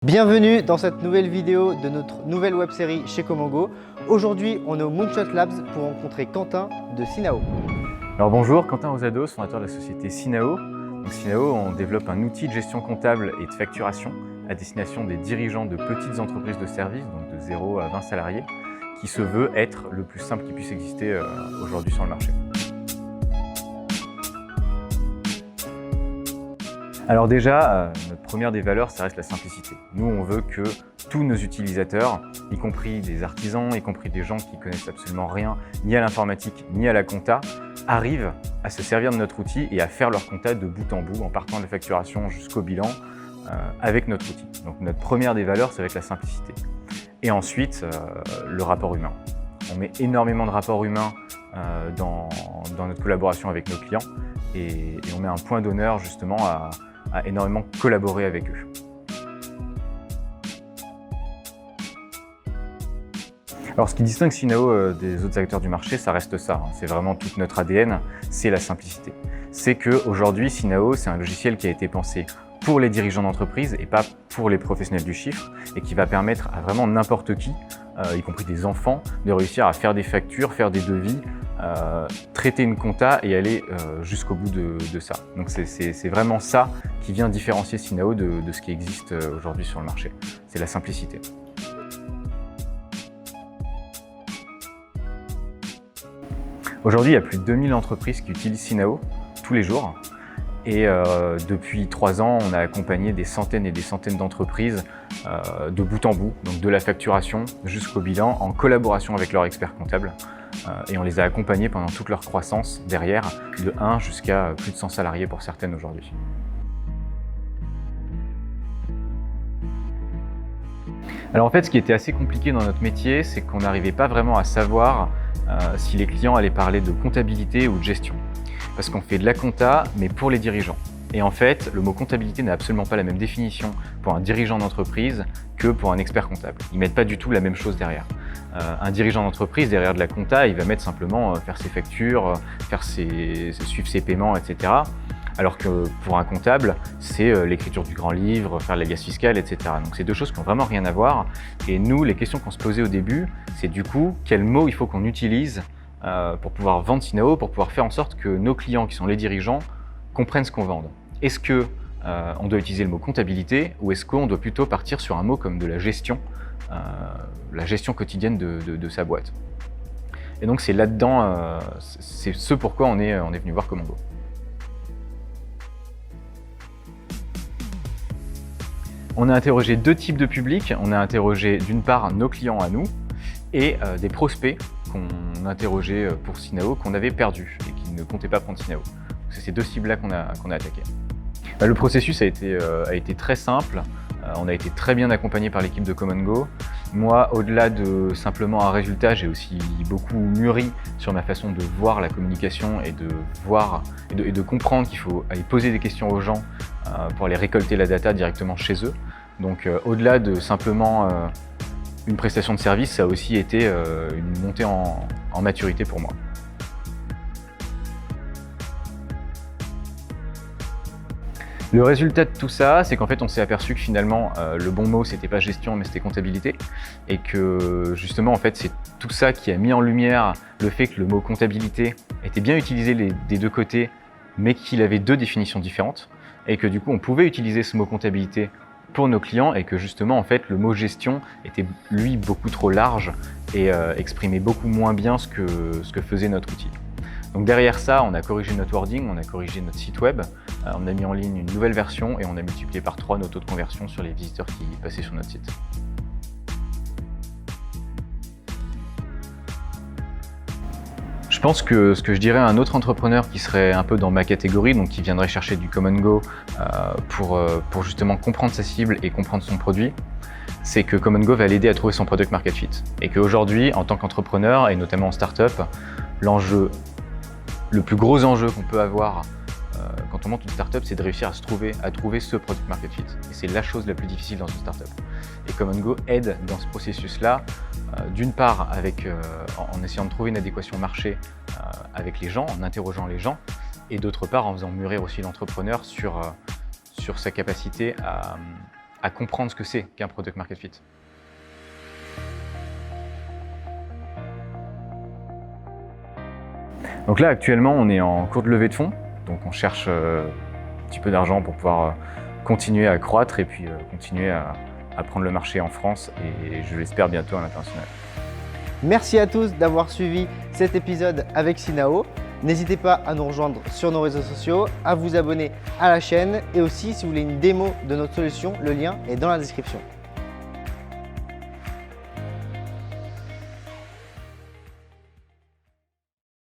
Bienvenue dans cette nouvelle vidéo de notre nouvelle web-série chez Comengo. Aujourd'hui, on est au Moonshot Labs pour rencontrer Quentin de Synao. Alors bonjour, Quentin Rosados, fondateur de la société Synao. Donc Synao, on développe un outil de gestion comptable et de facturation à destination des dirigeants de petites entreprises de services, donc de 0 à 20 salariés, qui se veut être le plus simple qui puisse exister aujourd'hui sur le marché. Alors déjà, notre première des valeurs, ça reste la simplicité. Nous, on veut que tous nos utilisateurs, y compris des artisans, y compris des gens qui connaissent absolument rien, ni à l'informatique, ni à la compta, arrivent à se servir de notre outil et à faire leur compta de bout en bout, en partant de la facturation jusqu'au bilan, avec notre outil. Donc notre première des valeurs, ça va être la simplicité. Et ensuite, le rapport humain. On met énormément de rapports humains dans notre collaboration avec nos clients et on met un point d'honneur justement à énormément collaborer avec eux. Alors ce qui distingue Synao des autres acteurs du marché, ça reste ça, c'est vraiment toute notre ADN, c'est la simplicité. C'est qu'aujourd'hui, Synao, c'est un logiciel qui a été pensé pour les dirigeants d'entreprise et pas pour les professionnels du chiffre et qui va permettre à vraiment n'importe qui, y compris des enfants, de réussir à faire des factures, faire des devis, traiter une compta et aller jusqu'au bout de ça. Donc c'est vraiment ça qui vient différencier Synao de ce qui existe aujourd'hui sur le marché. C'est la simplicité. Aujourd'hui, il y a plus de 2000 entreprises qui utilisent Synao tous les jours. Et depuis 3 ans, on a accompagné des centaines et des centaines d'entreprises de bout en bout, donc de la facturation jusqu'au bilan, en collaboration avec leurs experts comptables. Et on les a accompagnés pendant toute leur croissance derrière, de 1 jusqu'à plus de 100 salariés pour certaines aujourd'hui. Alors en fait, ce qui était assez compliqué dans notre métier, c'est qu'on n'arrivait pas vraiment à savoir si les clients allaient parler de comptabilité ou de gestion. Parce qu'on fait de la compta, mais pour les dirigeants. Et en fait, le mot comptabilité n'a absolument pas la même définition pour un dirigeant d'entreprise que pour un expert comptable. Ils ne mettent pas du tout la même chose derrière. Un dirigeant d'entreprise, derrière de la compta, il va mettre simplement faire ses factures, suivre ses paiements, etc. Alors que pour un comptable, c'est l'écriture du grand livre, faire l'alias fiscal, etc. Donc c'est deux choses qui n'ont vraiment rien à voir. Et nous, les questions qu'on se posait au début, c'est du coup, quels mots il faut qu'on utilise pour pouvoir vendre Synao, pour pouvoir faire en sorte que nos clients, qui sont les dirigeants, comprennent ce qu'on vend. Est-ce qu'on doit utiliser le mot comptabilité ou est-ce qu'on doit plutôt partir sur un mot comme de la gestion quotidienne de sa boîte? Et donc c'est là-dedans, c'est ce pourquoi on est venu voir Comengo. On a interrogé 2 types de publics. On a interrogé d'une part nos clients à nous et des prospects qu'on interrogeait pour Synao, qu'on avait perdu et qui ne comptaient pas prendre Synao. C'est ces 2 cibles-là qu'on a attaquées. Le processus a été très simple. On a été très bien accompagné par l'équipe de Comengo. Moi, au-delà de simplement un résultat, j'ai aussi beaucoup mûri sur ma façon de voir la communication et de comprendre qu'il faut aller poser des questions aux gens pour aller récolter la data directement chez eux. Donc, au-delà de simplement une prestation de service, ça a aussi été une montée en maturité pour moi. Le résultat de tout ça, c'est qu'en fait on s'est aperçu que finalement le bon mot c'était pas gestion mais c'était comptabilité et que justement en fait c'est tout ça qui a mis en lumière le fait que le mot comptabilité était bien utilisé des 2 côtés mais qu'il avait 2 définitions différentes et que du coup on pouvait utiliser ce mot comptabilité pour nos clients et que justement en fait le mot gestion était lui beaucoup trop large et exprimait beaucoup moins bien ce que faisait notre outil. Donc derrière ça, on a corrigé notre wording, on a corrigé notre site web, on a mis en ligne une nouvelle version et on a multiplié par 3 nos taux de conversion sur les visiteurs qui passaient sur notre site. Je pense que ce que je dirais à un autre entrepreneur qui serait un peu dans ma catégorie, donc qui viendrait chercher du Comengo pour justement comprendre sa cible et comprendre son produit, c'est que Comengo va l'aider à trouver son product market fit. Et qu'aujourd'hui, en tant qu'entrepreneur et notamment en start-up, le plus gros enjeu qu'on peut avoir quand on monte une startup, c'est de réussir à trouver ce product market fit. Et c'est la chose la plus difficile dans une startup. Et Comengo aide dans ce processus-là, d'une part en essayant de trouver une adéquation marché avec les gens, en interrogeant les gens, et d'autre part en faisant mûrir aussi l'entrepreneur sur sa capacité à comprendre ce que c'est qu'un Product Market Fit. Donc là, actuellement, on est en cours de levée de fonds. Donc on cherche un petit peu d'argent pour pouvoir continuer à croître et puis continuer à prendre le marché en France et je l'espère bientôt à l'international. Merci à tous d'avoir suivi cet épisode avec Synao. N'hésitez pas à nous rejoindre sur nos réseaux sociaux, à vous abonner à la chaîne et aussi si vous voulez une démo de notre solution, le lien est dans la description.